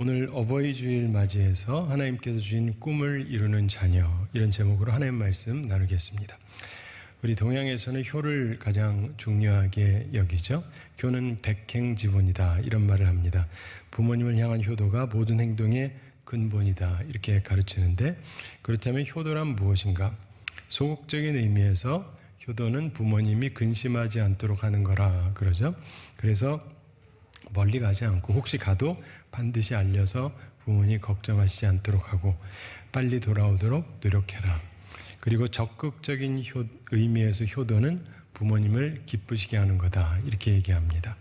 오늘 어버이 주일 맞이해서 하나님께서 주신 꿈을 이루는 자녀, 이런 제목으로 하나님 말씀 나누겠습니다. 우리 동양에서는 효를 가장 중요하게 여기죠. 효는 백행지본이다, 이런 말을 합니다. 부모님을 향한 효도가 모든 행동의 근본이다, 이렇게 가르치는데, 그렇다면 효도란 무엇인가? 소극적인 의미에서 효도는 부모님이 근심하지 않도록 하는 거라 그러죠. 그래서 멀리 가지 않고 혹시 가도 반드시 알려서 부모님 걱정하시지 않도록 하고 빨리 돌아오도록 노력해라. 그리고 적극적인 의미에서 효도는 부모님을 기쁘시게 하는 거다, 이렇게 얘기합니다.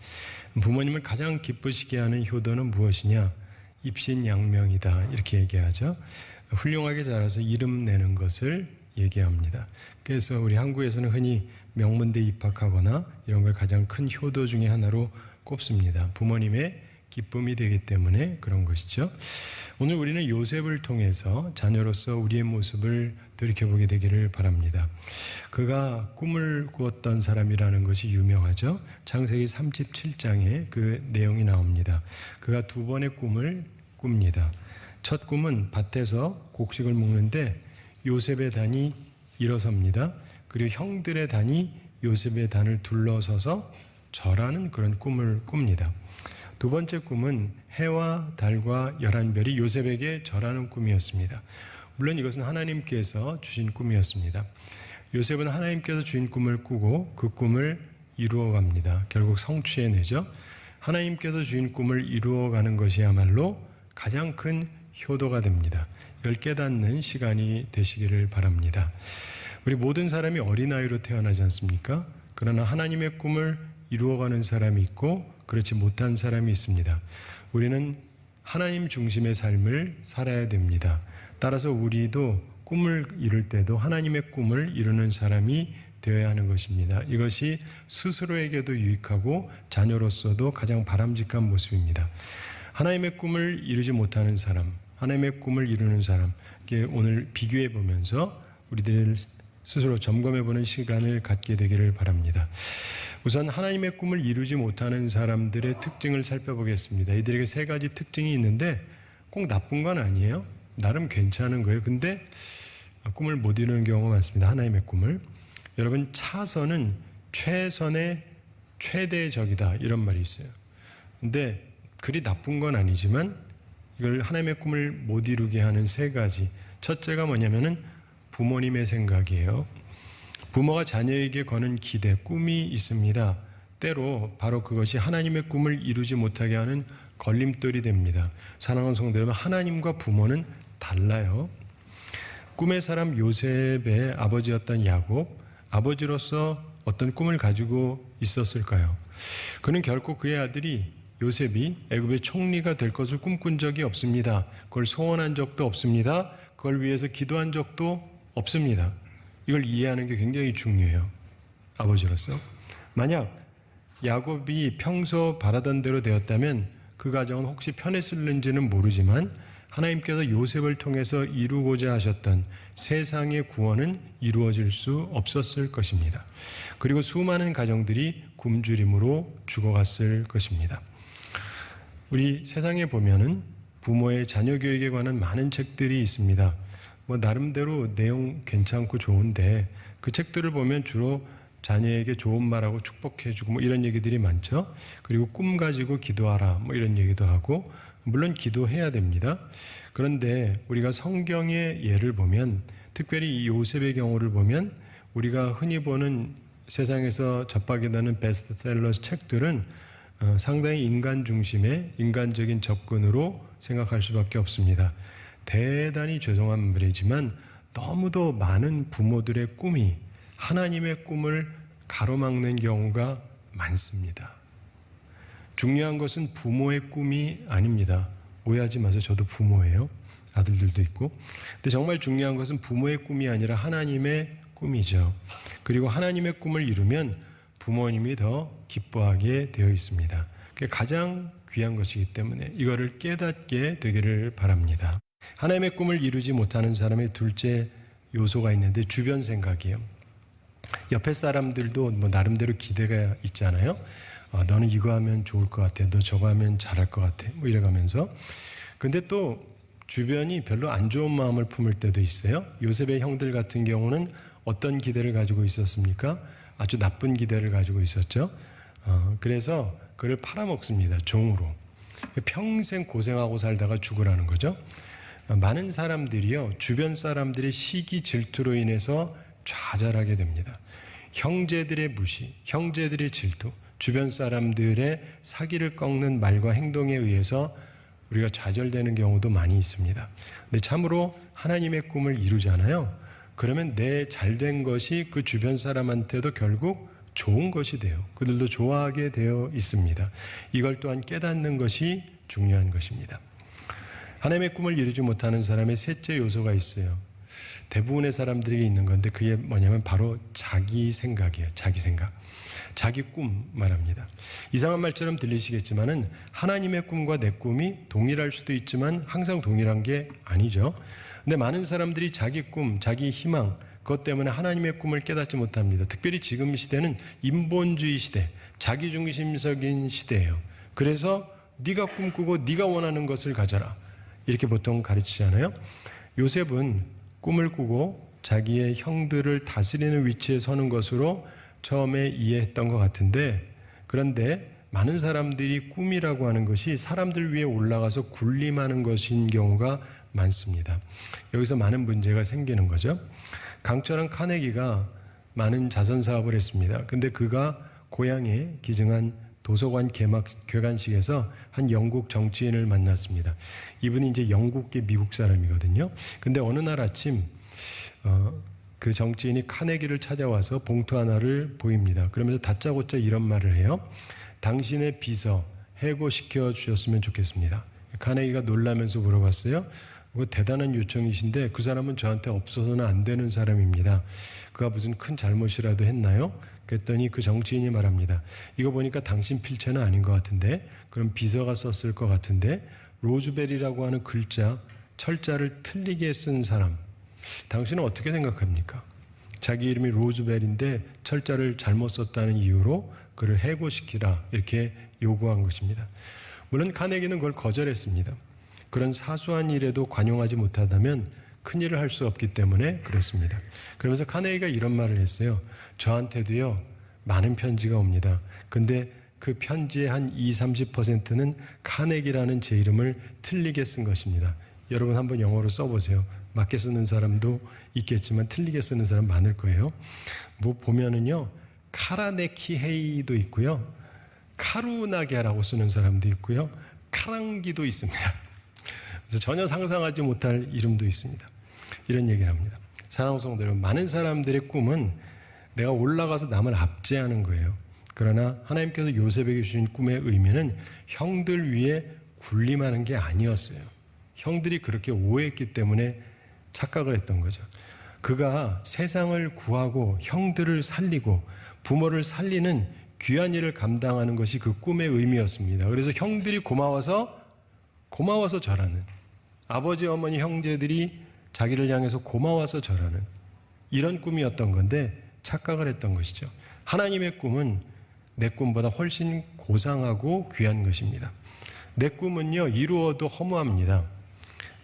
부모님을 가장 기쁘시게 하는 효도는 무엇이냐? 입신양명이다, 이렇게 얘기하죠. 훌륭하게 자라서 이름 내는 것을 얘기합니다. 그래서 우리 한국에서는 흔히 명문대 입학하거나 이런 걸 가장 큰 효도 중에 하나로 꼽습니다. 부모님의 기쁨이 되기 때문에 그런 것이죠. 오늘 우리는 요셉을 통해서 자녀로서 우리의 모습을 돌이켜보게 되기를 바랍니다. 그가 꿈을 꾸었던 사람이라는 것이 유명하죠. 창세기 37장에 그 내용이 나옵니다. 그가 두 번의 꿈을 꿉니다. 첫 꿈은 밭에서 곡식을 먹는데 요셉의 단이 일어섭니다. 그리고 형들의 단이 요셉의 단을 둘러서서 절하는 그런 꿈을 꿉니다. 두 번째 꿈은 해와 달과 11별이 요셉에게 절하는 꿈이었습니다. 물론 이것은 하나님께서 주신 꿈이었습니다. 요셉은 하나님께서 주신 꿈을 꾸고 그 꿈을 이루어갑니다. 결국 성취해내죠. 하나님께서 주신 꿈을 이루어가는 것이야말로 가장 큰 효도가 됩니다. 이걸 깨닫는 시간이 되시기를 바랍니다. 우리 모든 사람이 어린아이로 태어나지 않습니까? 그러나 하나님의 꿈을 이루어가는 사람이 있고 그렇지 못한 사람이 있습니다. 우리는 하나님 중심의 삶을 살아야 됩니다. 따라서 우리도 꿈을 이룰 때도 하나님의 꿈을 이루는 사람이 되어야 하는 것입니다. 이것이 스스로에게도 유익하고 자녀로서도 가장 바람직한 모습입니다. 하나님의 꿈을 이루지 못하는 사람, 하나님의 꿈을 이루는 사람, 오늘 비교해 보면서 우리들 스스로 점검해 보는 시간을 갖게 되기를 바랍니다. 우선 하나님의 꿈을 이루지 못하는 사람들의 특징을 살펴보겠습니다. 이들에게 세 가지 특징이 있는데 꼭 나쁜 건 아니에요. 나름 괜찮은 거예요. 근데 꿈을 못 이루는 경우가 많습니다. 하나님의 꿈을. 여러분, 차선은 최선의 최대의 적이다, 이런 말이 있어요. 근데 그리 나쁜 건 아니지만 이걸 하나님의 꿈을 못 이루게 하는 세 가지. 첫째가 뭐냐면은 부모님의 생각이에요. 부모가 자녀에게 거는 기대, 꿈이 있습니다. 때로 바로 그것이 하나님의 꿈을 이루지 못하게 하는 걸림돌이 됩니다. 사랑하는 성도 여러분, 하나님과 부모는 달라요. 꿈의 사람 요셉의 아버지였던 야곱, 아버지로서 어떤 꿈을 가지고 있었을까요? 그는 결코 그의 아들이 요셉이 애굽의 총리가 될 것을 꿈꾼 적이 없습니다. 그걸 소원한 적도 없습니다. 그걸 위해서 기도한 적도 없습니다. 이걸 이해하는 게 굉장히 중요해요. 아버지로서. 만약 야곱이 평소 바라던 대로 되었다면 그 가정은 혹시 편했을는지는 모르지만 하나님께서 요셉을 통해서 이루고자 하셨던 세상의 구원은 이루어질 수 없었을 것입니다. 그리고 수많은 가정들이 굶주림으로 죽어갔을 것입니다. 우리 세상에 보면은 부모의 자녀 교육에 관한 많은 책들이 있습니다. 나름대로 내용 괜찮고 좋은데 그 책들을 보면 주로 자녀에게 좋은 말하고 축복해주고 이런 얘기들이 많죠. 그리고 꿈 가지고 기도하라 이런 얘기도 하고, 물론 기도해야 됩니다. 그런데 우리가 성경의 예를 보면, 특별히 이 요셉의 경우를 보면 우리가 흔히 보는 세상에서 접하게 되는 베스트셀러 책들은 상당히 인간 중심의 인간적인 접근으로 생각할 수밖에 없습니다. 대단히 죄송한 말이지만 너무도 많은 부모들의 꿈이 하나님의 꿈을 가로막는 경우가 많습니다. 중요한 것은 부모의 꿈이 아닙니다. 오해하지 마세요. 저도 부모예요. 아들들도 있고. 근데 정말 중요한 것은 부모의 꿈이 아니라 하나님의 꿈이죠. 그리고 하나님의 꿈을 이루면 부모님이 더 기뻐하게 되어 있습니다. 그게 가장 귀한 것이기 때문에 이거를 깨닫게 되기를 바랍니다. 하나님의 꿈을 이루지 못하는 사람의 둘째 요소가 있는데 주변 생각이에요. 옆에 사람들도 나름대로 기대가 있잖아요. 너는 이거 하면 좋을 것 같아. 너 저거 하면 잘할 것 같아. 이래가면서. 근데 또 주변이 별로 안 좋은 마음을 품을 때도 있어요. 요셉의 형들 같은 경우는 어떤 기대를 가지고 있었습니까? 아주 나쁜 기대를 가지고 있었죠. 그래서 그를 팔아먹습니다. 종으로. 평생 고생하고 살다가 죽으라는 거죠. 많은 사람들이요, 주변 사람들의 시기 질투로 인해서 좌절하게 됩니다. 형제들의 무시, 형제들의 질투, 주변 사람들의 사기를 꺾는 말과 행동에 의해서 우리가 좌절되는 경우도 많이 있습니다. 근데 참으로 하나님의 꿈을 이루잖아요. 그러면 내 잘된 것이 그 주변 사람한테도 결국 좋은 것이 돼요. 그들도 좋아하게 되어 있습니다. 이걸 또한 깨닫는 것이 중요한 것입니다. 하나님의 꿈을 이루지 못하는 사람의 셋째 요소가 있어요. 대부분의 사람들에게 있는 건데 그게 뭐냐면 바로 자기 생각이에요. 자기 생각. 자기 꿈 말합니다. 이상한 말처럼 들리시겠지만은 하나님의 꿈과 내 꿈이 동일할 수도 있지만 항상 동일한 게 아니죠. 근데 많은 사람들이 자기 꿈, 자기 희망, 그것 때문에 하나님의 꿈을 깨닫지 못합니다. 특별히 지금 시대는 인본주의 시대, 자기중심적인 시대예요. 그래서 네가 꿈꾸고 네가 원하는 것을 가져라. 이렇게 보통 가르치잖아요. 요셉은 꿈을 꾸고 자기의 형들을 다스리는 위치에 서는 것으로 처음에 이해했던 것 같은데, 그런데 많은 사람들이 꿈이라고 하는 것이 사람들 위에 올라가서 군림하는 것인 경우가 많습니다. 여기서 많은 문제가 생기는 거죠. 강철한 카네기가 많은 자선 사업을 했습니다. 근데 그가 고향에 기증한 도서관 개관식에서 한 영국 정치인을 만났습니다. 이분이 이제 영국계 미국 사람이거든요. 근데 어느 날 아침 그 정치인이 카네기를 찾아와서 봉투 하나를 보입니다. 그러면서 다짜고짜 이런 말을 해요. 당신의 비서 해고시켜 주셨으면 좋겠습니다. 카네기가 놀라면서 물어봤어요. 뭐 대단한 요청이신데 그 사람은 저한테 없어서는 안 되는 사람입니다. 그가 무슨 큰 잘못이라도 했나요? 그랬더니 그 정치인이 말합니다. 이거 보니까 당신 필체는 아닌 것 같은데, 그럼 비서가 썼을 것 같은데, 로즈벨이라고 하는 글자, 철자를 틀리게 쓴 사람, 당신은 어떻게 생각합니까? 자기 이름이 로즈벨인데 철자를 잘못 썼다는 이유로 그를 해고시키라 이렇게 요구한 것입니다. 물론 카네기는 그걸 거절했습니다. 그런 사소한 일에도 관용하지 못하다면 큰 일을 할 수 없기 때문에 그렇습니다. 그러면서 카네기가 이런 말을 했어요. 저한테도요 많은 편지가 옵니다. 근데 그 편지의 한 20-30%는 카네기라는 제 이름을 틀리게 쓴 것입니다. 여러분 한번 영어로 써보세요. 맞게 쓰는 사람도 있겠지만 틀리게 쓰는 사람 많을 거예요. 뭐 보면은요 카라네키헤이도 있고요, 카루나게라고 쓰는 사람도 있고요, 카랑기도 있습니다. 그래서 전혀 상상하지 못할 이름도 있습니다. 이런 얘기를 합니다. 사랑하는 성도 여러분, 많은 사람들의 꿈은 내가 올라가서 남을 압제하는 거예요. 그러나 하나님께서 요셉에게 주신 꿈의 의미는 형들 위에 군림하는 게 아니었어요. 형들이 그렇게 오해했기 때문에 착각을 했던 거죠. 그가 세상을 구하고 형들을 살리고 부모를 살리는 귀한 일을 감당하는 것이 그 꿈의 의미였습니다. 그래서 형들이 고마워서 절하는, 아버지, 어머니, 형제들이 자기를 향해서 고마워서 절하는 이런 꿈이었던 건데 착각을 했던 것이죠. 하나님의 꿈은 내 꿈보다 훨씬 고상하고 귀한 것입니다. 내 꿈은요 이루어도 허무합니다.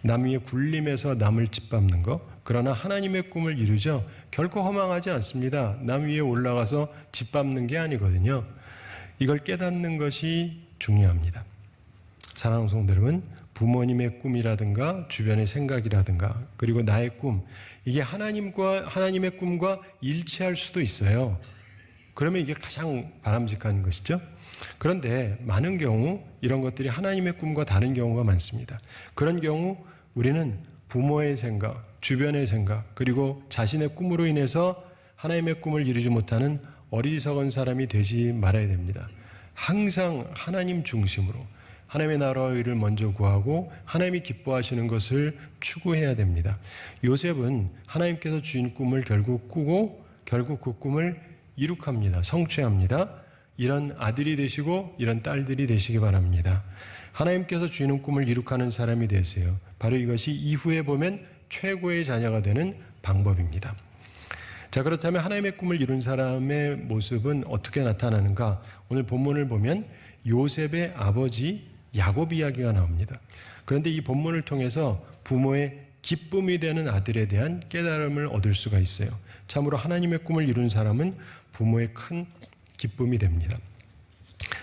남 위에 군림해서 남을 짓밟는 것. 그러나 하나님의 꿈을 이루죠 결코 허망하지 않습니다. 남 위에 올라가서 짓밟는 게 아니거든요. 이걸 깨닫는 것이 중요합니다. 사랑하는 성도 여러분, 부모님의 꿈이라든가 주변의 생각이라든가 그리고 나의 꿈, 이게 하나님의 꿈과 일치할 수도 있어요. 그러면 이게 가장 바람직한 것이죠. 그런데 많은 경우 이런 것들이 하나님의 꿈과 다른 경우가 많습니다. 그런 경우 우리는 부모의 생각, 주변의 생각, 그리고 자신의 꿈으로 인해서 하나님의 꿈을 이루지 못하는 어리석은 사람이 되지 말아야 됩니다. 항상 하나님 중심으로 하나님의 나라의 의를 먼저 구하고 하나님이 기뻐하시는 것을 추구해야 됩니다. 요셉은 하나님께서 주신 꿈을 결국 꾸고 결국 그 꿈을 이룩합니다. 성취합니다. 이런 아들이 되시고 이런 딸들이 되시기 바랍니다. 하나님께서 주시는 꿈을 이룩하는 사람이 되세요. 바로 이것이 이후에 보면 최고의 자녀가 되는 방법입니다. 자, 그렇다면 하나님의 꿈을 이룬 사람의 모습은 어떻게 나타나는가? 오늘 본문을 보면 요셉의 아버지 야곱 이야기가 나옵니다. 그런데 이 본문을 통해서 부모의 기쁨이 되는 아들에 대한 깨달음을 얻을 수가 있어요. 참으로 하나님의 꿈을 이룬 사람은 부모의 큰 기쁨이 됩니다.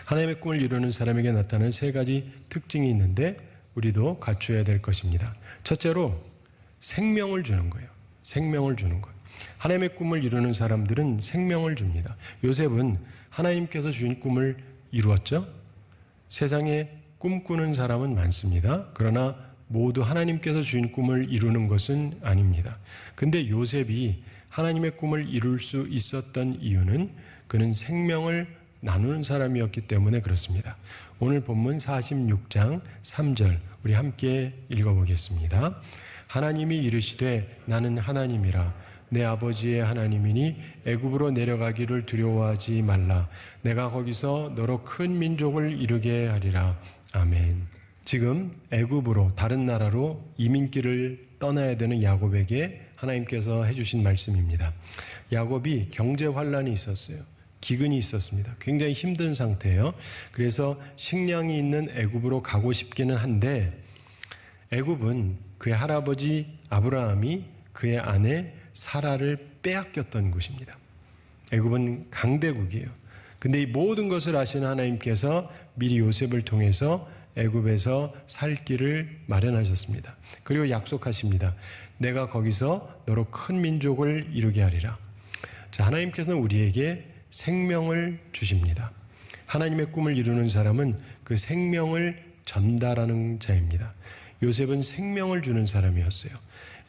하나님의 꿈을 이루는 사람에게 나타나는 세 가지 특징이 있는데 우리도 갖춰야 될 것입니다. 첫째로 생명을 주는 거예요. 생명을 주는 거예요. 하나님의 꿈을 이루는 사람들은 생명을 줍니다. 요셉은 하나님께서 주신 꿈을 이루었죠. 세상에 꿈꾸는 사람은 많습니다. 그러나 모두 하나님께서 주신 꿈을 이루는 것은 아닙니다. 근데 요셉이 하나님의 꿈을 이룰 수 있었던 이유는 그는 생명을 나누는 사람이었기 때문에 그렇습니다. 오늘 본문 46장 3절 우리 함께 읽어보겠습니다. 하나님이 이르시되 나는 하나님이라 내 아버지의 하나님이니 애굽으로 내려가기를 두려워하지 말라. 내가 거기서 너로 큰 민족을 이루게 하리라. 아멘. 지금 애굽으로 다른 나라로 이민길을 떠나야 되는 야곱에게 하나님께서 해주신 말씀입니다. 야곱이 경제 환란이 있었어요. 기근이 있었습니다. 굉장히 힘든 상태예요. 그래서 식량이 있는 애굽으로 가고 싶기는 한데 애굽은 그의 할아버지 아브라함이 그의 아내 사라를 빼앗겼던 곳입니다. 애굽은 강대국이에요. 근데 이 모든 것을 아시는 하나님께서 미리 요셉을 통해서 애굽에서 살 길을 마련하셨습니다. 그리고 약속하십니다. 내가 거기서 너로 큰 민족을 이루게 하리라. 자, 하나님께서는 우리에게 생명을 주십니다. 하나님의 꿈을 이루는 사람은 그 생명을 전달하는 자입니다. 요셉은 생명을 주는 사람이었어요.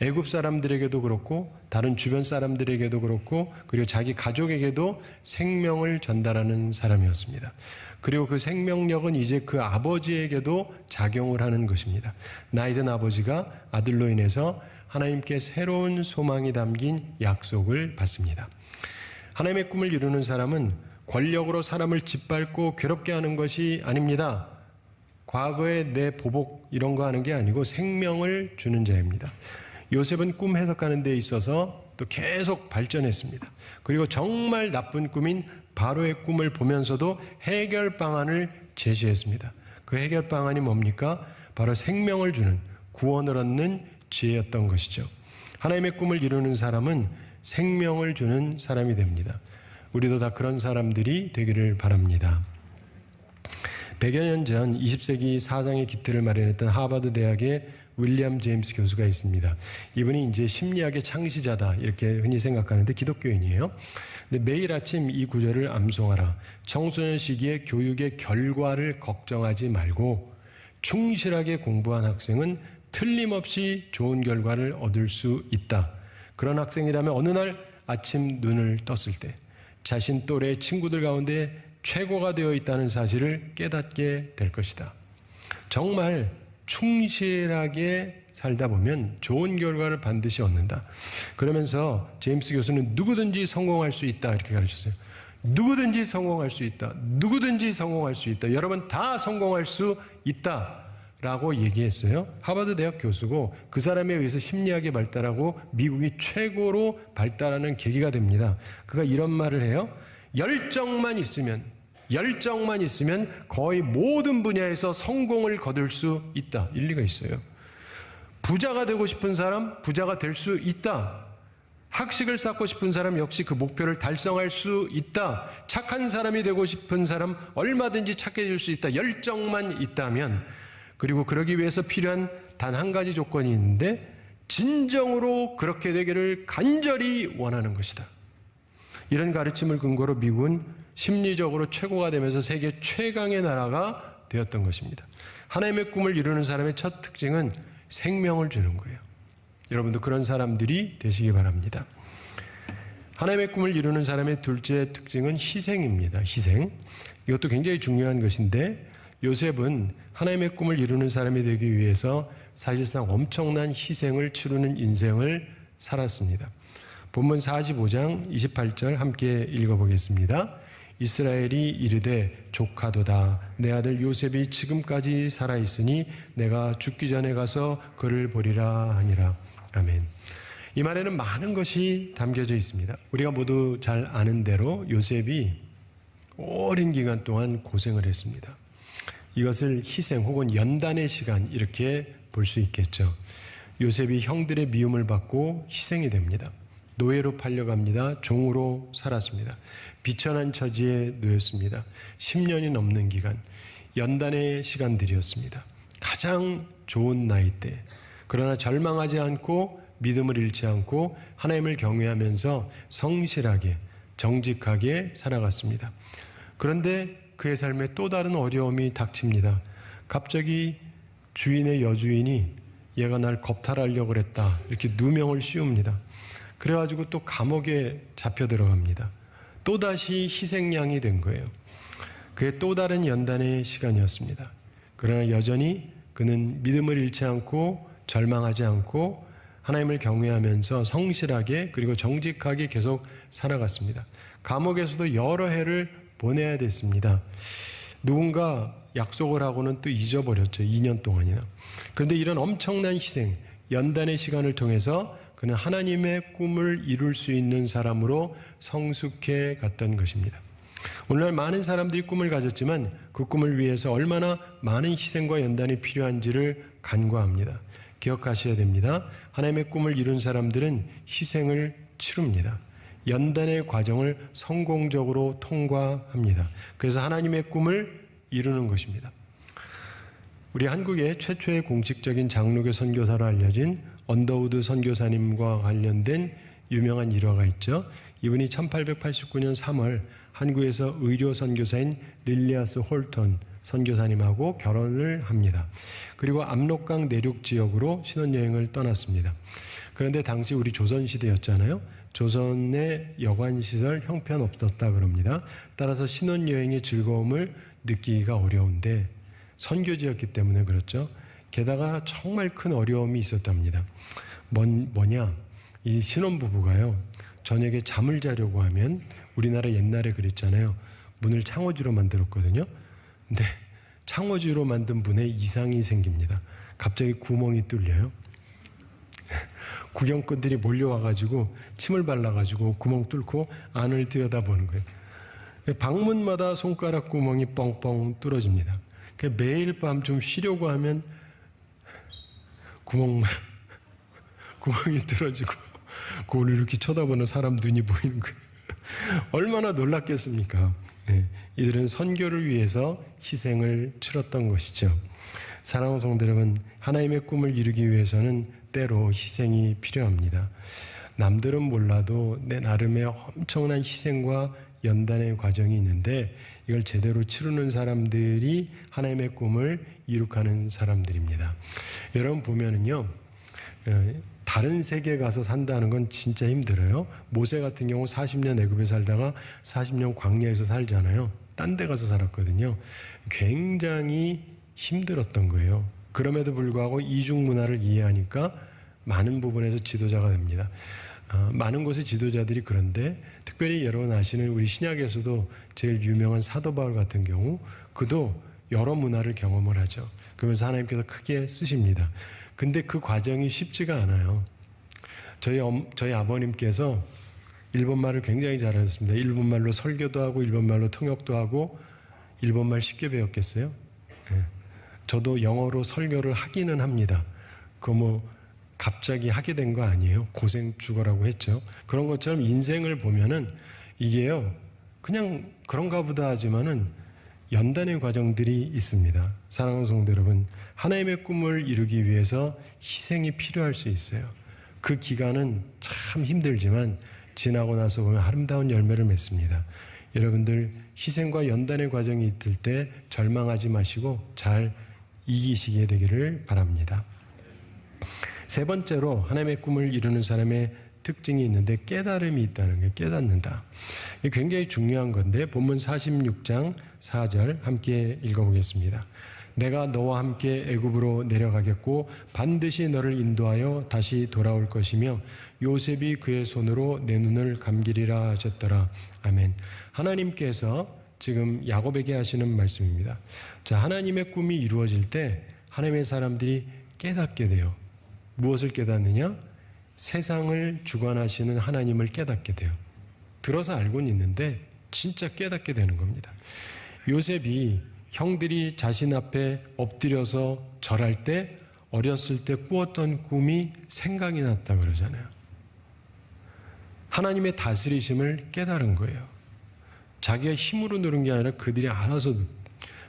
애굽 사람들에게도 그렇고 다른 주변 사람들에게도 그렇고 그리고 자기 가족에게도 생명을 전달하는 사람이었습니다. 그리고 그 생명력은 이제 그 아버지에게도 작용을 하는 것입니다. 나이든 아버지가 아들로 인해서 하나님께 새로운 소망이 담긴 약속을 받습니다. 하나님의 꿈을 이루는 사람은 권력으로 사람을 짓밟고 괴롭게 하는 것이 아닙니다. 과거에 내 보복 이런 거 하는 게 아니고 생명을 주는 자입니다. 요셉은 꿈 해석하는 데 있어서 또 계속 발전했습니다. 그리고 정말 나쁜 꿈인 바로의 꿈을 보면서도 해결 방안을 제시했습니다. 그 해결 방안이 뭡니까? 바로 생명을 주는, 구원을 얻는 지혜였던 것이죠. 하나님의 꿈을 이루는 사람은 생명을 주는 사람이 됩니다. 우리도 다 그런 사람들이 되기를 바랍니다. 100여 년 전 20세기 사장의 기틀을 마련했던 하버드 대학의 윌리엄 제임스 교수가 있습니다. 이분이 이제 심리학의 창시자다 이렇게 흔히 생각하는데 기독교인이에요. 근데 매일 아침 이 구절을 암송하라. 청소년 시기에 교육의 결과를 걱정하지 말고 충실하게 공부한 학생은 틀림없이 좋은 결과를 얻을 수 있다. 그런 학생이라면 어느 날 아침 눈을 떴을 때 자신 또래 친구들 가운데 최고가 되어 있다는 사실을 깨닫게 될 것이다. 정말 충실하게 살다 보면 좋은 결과를 반드시 얻는다. 그러면서 제임스 교수는 누구든지 성공할 수 있다 이렇게 가르쳤어요. 누구든지 성공할 수 있다. 누구든지 성공할 수 있다. 여러분 다 성공할 수 있다 라고 얘기했어요. 하버드 대학 교수고 그 사람에 의해서 심리학이 발달하고 미국이 최고로 발달하는 계기가 됩니다. 그가 이런 말을 해요. 열정만 있으면 거의 모든 분야에서 성공을 거둘 수 있다. 일리가 있어요. 부자가 되고 싶은 사람, 부자가 될 수 있다. 학식을 쌓고 싶은 사람 역시 그 목표를 달성할 수 있다. 착한 사람이 되고 싶은 사람 얼마든지 착해질 수 있다. 열정만 있다면, 그리고 그러기 위해서 필요한 단 한 가지 조건이 있는데 진정으로 그렇게 되기를 간절히 원하는 것이다. 이런 가르침을 근거로 미국은 심리적으로 최고가 되면서 세계 최강의 나라가 되었던 것입니다. 하나님의 꿈을 이루는 사람의 첫 특징은 생명을 주는 거예요. 여러분도 그런 사람들이 되시기 바랍니다. 하나님의 꿈을 이루는 사람의 둘째 특징은 희생입니다. 희생. 이것도 굉장히 중요한 것인데 요셉은 하나님의 꿈을 이루는 사람이 되기 위해서 사실상 엄청난 희생을 치르는 인생을 살았습니다. 본문 45장 28절 함께 읽어보겠습니다. 이스라엘이 이르되 조카도다. 내 아들 요셉이 지금까지 살아있으니 내가 죽기 전에 가서 그를 보리라 하니라. 아멘. 이 말에는 많은 것이 담겨져 있습니다. 우리가 모두 잘 아는 대로 요셉이 오랜 기간 동안 고생을 했습니다. 이것을 희생 혹은 연단의 시간 이렇게 볼 수 있겠죠. 요셉이 형들의 미움을 받고 희생이 됩니다. 노예로 팔려갑니다. 종으로 살았습니다. 비천한 처지에 놓였습니다. 10년이 넘는 기간, 연단의 시간들이었습니다. 가장 좋은 나이대, 그러나 절망하지 않고 믿음을 잃지 않고 하나님을 경외하면서 성실하게 정직하게 살아갔습니다. 그런데 그의 삶에 또 다른 어려움이 닥칩니다. 갑자기 주인의 여주인이 얘가 날 겁탈하려고 그랬다 이렇게 누명을 씌웁니다. 그래가지고 또 감옥에 잡혀 들어갑니다. 또다시 희생양이 된 거예요. 그의 또 다른 연단의 시간이었습니다. 그러나 여전히 그는 믿음을 잃지 않고 절망하지 않고 하나님을 경외하면서 성실하게 그리고 정직하게 계속 살아갔습니다. 감옥에서도 여러 해를 보내야 됐습니다. 누군가 약속을 하고는 또 잊어버렸죠. 2년 동안이나. 그런데 이런 엄청난 희생, 연단의 시간을 통해서 그는 하나님의 꿈을 이룰 수 있는 사람으로 성숙해 갔던 것입니다. 오늘날 많은 사람들이 꿈을 가졌지만 그 꿈을 위해서 얼마나 많은 희생과 연단이 필요한지를 간과합니다. 기억하셔야 됩니다. 하나님의 꿈을 이룬 사람들은 희생을 치릅니다. 연단의 과정을 성공적으로 통과합니다. 그래서 하나님의 꿈을 이루는 것입니다. 우리 한국의 최초의 공식적인 장로교 선교사로 알려진 언더우드 선교사님과 관련된 유명한 일화가 있죠. 이분이 1889년 3월 한국에서 의료 선교사인 릴리아스 홀턴 선교사님하고 결혼을 합니다. 그리고 압록강 내륙 지역으로 신혼여행을 떠났습니다. 그런데 당시 우리 조선시대였잖아요. 조선의 여관시설 형편없었다 그럽니다. 따라서 신혼여행의 즐거움을 느끼기가 어려운데 선교지였기 때문에 그렇죠. 게다가 정말 큰 어려움이 있었답니다. 뭐냐? 이 신혼부부가요. 저녁에 잠을 자려고 하면 우리나라 옛날에 그랬잖아요. 문을 창호지로 만들었거든요. 근데 창호지로 만든 문에 이상이 생깁니다. 갑자기 구멍이 뚫려요. 구경꾼들이 몰려와가지고 침을 발라가지고 구멍 뚫고 안을 들여다보는 거예요. 방문마다 손가락 구멍이 뻥뻥 뚫어집니다. 매일 밤 좀 쉬려고 하면 구멍이 뚫어지고 그걸 이렇게 쳐다보는 사람 눈이 보이는 거예요. 얼마나 놀랐겠습니까? 네, 이들은 선교를 위해서 희생을 치렀던 것이죠. 사랑하는 성도 여러분, 하나님의 꿈을 이루기 위해서는 때로 희생이 필요합니다. 남들은 몰라도 내 나름의 엄청난 희생과 연단의 과정이 있는데 이걸 제대로 치르는 사람들이 하나님의 꿈을 이룩하는 사람들입니다. 여러분 보면은요, 다른 세계에 가서 산다는 건 진짜 힘들어요. 모세 같은 경우 40년 애굽에 살다가 40년 광야에서 살잖아요. 딴 데 가서 살았거든요. 굉장히 힘들었던 거예요. 그럼에도 불구하고 이중 문화를 이해하니까 많은 부분에서 지도자가 됩니다. 많은 곳의 지도자들이 그런데 특별히 여러분 아시는 우리 신약에서도 제일 유명한 사도 바울 같은 경우 그도 여러 문화를 경험을 하죠. 그러면서 하나님께서 크게 쓰십니다. 근데 그 과정이 쉽지가 않아요. 저희 아버님께서 일본말을 굉장히 잘하셨습니다. 일본말로 설교도 하고 일본말로 통역도 하고 일본말 쉽게 배웠겠어요? 네. 저도 영어로 설교를 하기는 합니다. 갑자기 하게 된 거 아니에요. 고생 죽어라고 했죠. 그런 것처럼 인생을 보면은 이게요, 그냥 그런가 보다 하지만은 연단의 과정들이 있습니다. 사랑하는 성도 여러분, 하나님의 꿈을 이루기 위해서 희생이 필요할 수 있어요. 그 기간은 참 힘들지만 지나고 나서 보면 아름다운 열매를 맺습니다. 여러분들 희생과 연단의 과정이 있을 때 절망하지 마시고 잘 이기시게 되기를 바랍니다. 세 번째로 하나님의 꿈을 이루는 사람의 특징이 있는데 깨달음이 있다는 거예요. 깨닫는다. 이게 굉장히 중요한 건데 본문 46장 4절 함께 읽어보겠습니다. 내가 너와 함께 애굽으로 내려가겠고 반드시 너를 인도하여 다시 돌아올 것이며 요셉이 그의 손으로 내 눈을 감기리라 하셨더라. 아멘. 하나님께서 지금 야곱에게 하시는 말씀입니다. 자, 하나님의 꿈이 이루어질 때 하나님의 사람들이 깨닫게 돼요. 무엇을 깨닫느냐? 세상을 주관하시는 하나님을 깨닫게 돼요. 들어서 알고는 있는데 진짜 깨닫게 되는 겁니다. 요셉이 형들이 자신 앞에 엎드려서 절할 때 어렸을 때 꾸었던 꿈이 생각이 났다 그러잖아요. 하나님의 다스리심을 깨달은 거예요. 자기가 힘으로 누른 게 아니라 그들이 알아서,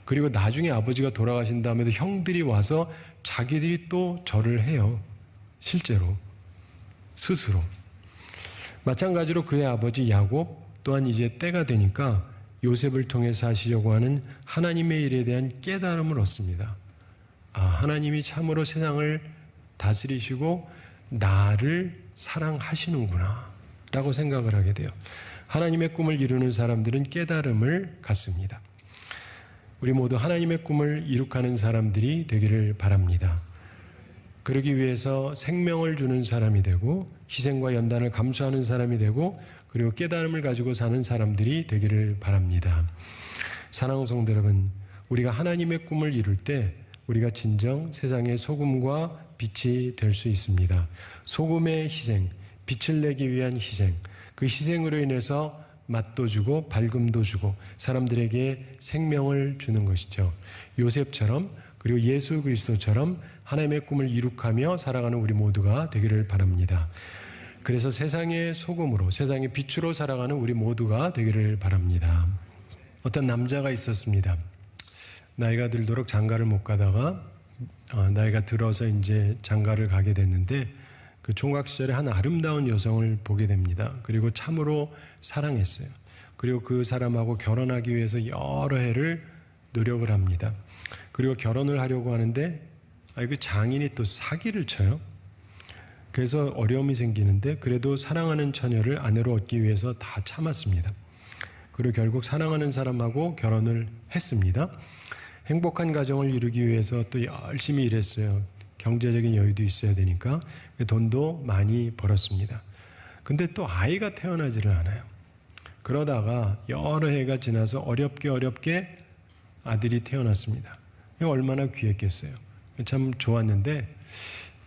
그리고 나중에 아버지가 돌아가신 다음에도 형들이 와서 자기들이 또 절을 해요. 실제로 스스로. 마찬가지로 그의 아버지 야곱 또한 이제 때가 되니까 요셉을 통해서 하시려고 하는 하나님의 일에 대한 깨달음을 얻습니다. 아, 하나님이 참으로 세상을 다스리시고 나를 사랑하시는구나 라고 생각을 하게 돼요. 하나님의 꿈을 이루는 사람들은 깨달음을 갖습니다. 우리 모두 하나님의 꿈을 이룩하는 사람들이 되기를 바랍니다. 그러기 위해서 생명을 주는 사람이 되고 희생과 연단을 감수하는 사람이 되고 그리고 깨달음을 가지고 사는 사람들이 되기를 바랍니다. 사랑하는 성도 여러분, 우리가 하나님의 꿈을 이룰 때 우리가 진정 세상의 소금과 빛이 될 수 있습니다. 소금의 희생, 빛을 내기 위한 희생, 그 희생으로 인해서 맛도 주고 밝음도 주고 사람들에게 생명을 주는 것이죠. 요셉처럼 그리고 예수 그리스도처럼 하나님의 꿈을 이룩하며 살아가는 우리 모두가 되기를 바랍니다. 그래서 세상의 소금으로, 세상의 빛으로 살아가는 우리 모두가 되기를 바랍니다. 어떤 남자가 있었습니다. 나이가 들도록 장가를 못 가다가 나이가 들어서 이제 장가를 가게 됐는데 그 총각 시절에 한 아름다운 여성을 보게 됩니다. 그리고 참으로 사랑했어요. 그리고 그 사람하고 결혼하기 위해서 여러 해를 노력을 합니다. 그리고 결혼을 하려고 하는데 그 장인이 또 사기를 쳐요. 그래서 어려움이 생기는데 그래도 사랑하는 처녀를 아내로 얻기 위해서 다 참았습니다. 그리고 결국 사랑하는 사람하고 결혼을 했습니다. 행복한 가정을 이루기 위해서 또 열심히 일했어요. 경제적인 여유도 있어야 되니까 돈도 많이 벌었습니다. 근데 또 아이가 태어나지를 않아요. 그러다가 여러 해가 지나서 어렵게 아들이 태어났습니다. 얼마나 귀했겠어요. 참 좋았는데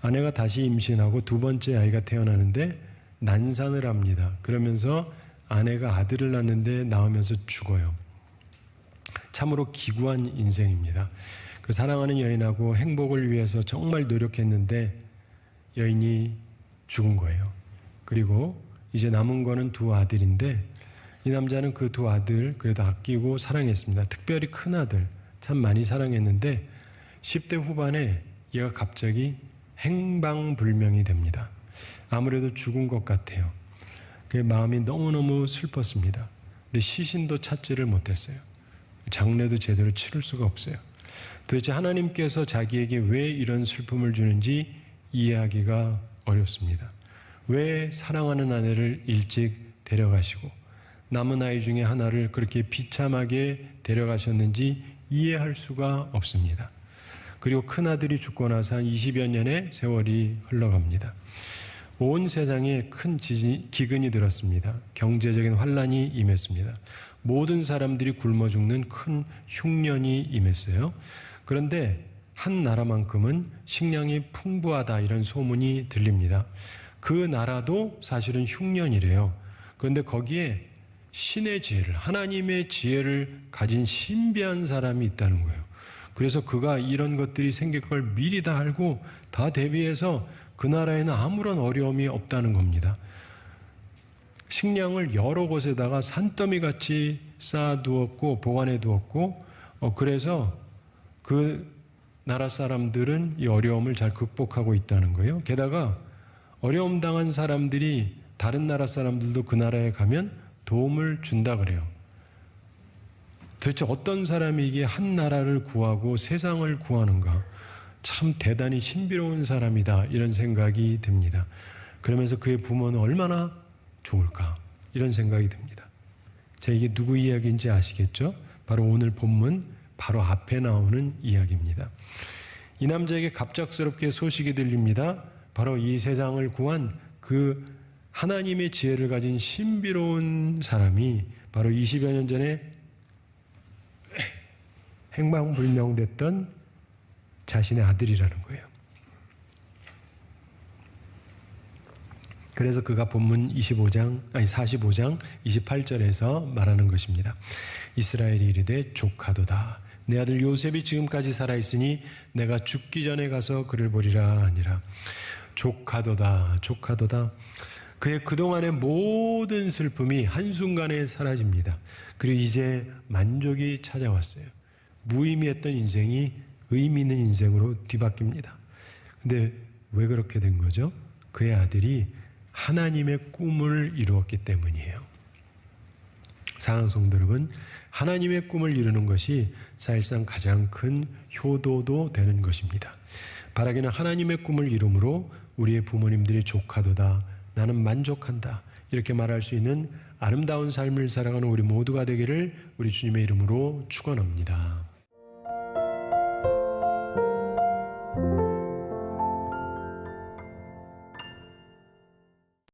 아내가 다시 임신하고 두 번째 아이가 태어나는데 난산을 합니다. 그러면서 아내가 아들을 낳는데 낳으면서 죽어요. 참으로 기구한 인생입니다. 그 사랑하는 여인하고 행복을 위해서 정말 노력했는데 여인이 죽은 거예요. 그리고 이제 남은 거는 두 아들인데 이 남자는 그 두 아들 그래도 아끼고 사랑했습니다. 특별히 큰 아들 참 많이 사랑했는데 10대 후반에 얘가 갑자기 행방불명이 됩니다. 아무래도 죽은 것 같아요. 그 마음이 너무너무 슬펐습니다. 근데 시신도 찾지를 못했어요. 장례도 제대로 치를 수가 없어요. 도대체 하나님께서 자기에게 왜 이런 슬픔을 주는지 이해하기가 어렵습니다. 왜 사랑하는 아내를 일찍 데려가시고 남은 아이 중에 하나를 그렇게 비참하게 데려가셨는지 이해할 수가 없습니다. 그리고 큰아들이 죽고 나서 한 20여 년의 세월이 흘러갑니다. 온 세상에 큰 기근이 들었습니다. 경제적인 환란이 임했습니다. 모든 사람들이 굶어 죽는 큰 흉년이 임했어요. 그런데 한 나라만큼은 식량이 풍부하다 이런 소문이 들립니다. 그 나라도 사실은 흉년이래요. 그런데 거기에 신의 지혜를, 하나님의 지혜를 가진 신비한 사람이 있다는 거예요. 그래서 그가 이런 것들이 생길 걸 미리 다 알고 다 대비해서 그 나라에는 아무런 어려움이 없다는 겁니다. 식량을 여러 곳에다가 산더미 같이 쌓아두었고 보관해 두었고 그래서 그 나라 사람들은 이 어려움을 잘 극복하고 있다는 거예요. 게다가 어려움 당한 사람들이 다른 나라 사람들도 그 나라에 가면 도움을 준다 그래요. 도대체 어떤 사람이 이게 한 나라를 구하고 세상을 구하는가? 참 대단히 신비로운 사람이다 이런 생각이 듭니다. 그러면서 그의 부모는 얼마나 좋을까 이런 생각이 듭니다. 자, 이게 누구 이야기인지 아시겠죠? 바로 오늘 본문 바로 앞에 나오는 이야기입니다. 이 남자에게 갑작스럽게 소식이 들립니다. 바로 이 세상을 구한 그 하나님의 지혜를 가진 신비로운 사람이 바로 20여 년 전에 행방불명됐던 자신의 아들이라는 거예요. 그래서 그가 본문 45장 28절에서 말하는 것입니다. 이스라엘이 이르되 조카도다. 내 아들 요셉이 지금까지 살아있으니 내가 죽기 전에 가서 그를 보리라 하니라. 족하도다 족하도다. 그의 그동안의 모든 슬픔이 한순간에 사라집니다. 그리고 이제 만족이 찾아왔어요. 무의미했던 인생이 의미 있는 인생으로 뒤바뀝니다. 근데 왜 그렇게 된 거죠? 그의 아들이 하나님의 꿈을 이루었기 때문이에요. 사랑하는 성도 여러분, 하나님의 꿈을 이루는 것이 사실상 가장 큰 효도도 되는 것입니다. 바라기는 하나님의 꿈을 이룸으로 우리의 부모님들이 족하도다, 나는 만족한다, 이렇게 말할 수 있는 아름다운 삶을 살아가는 우리 모두가 되기를 우리 주님의 이름으로 축원합니다.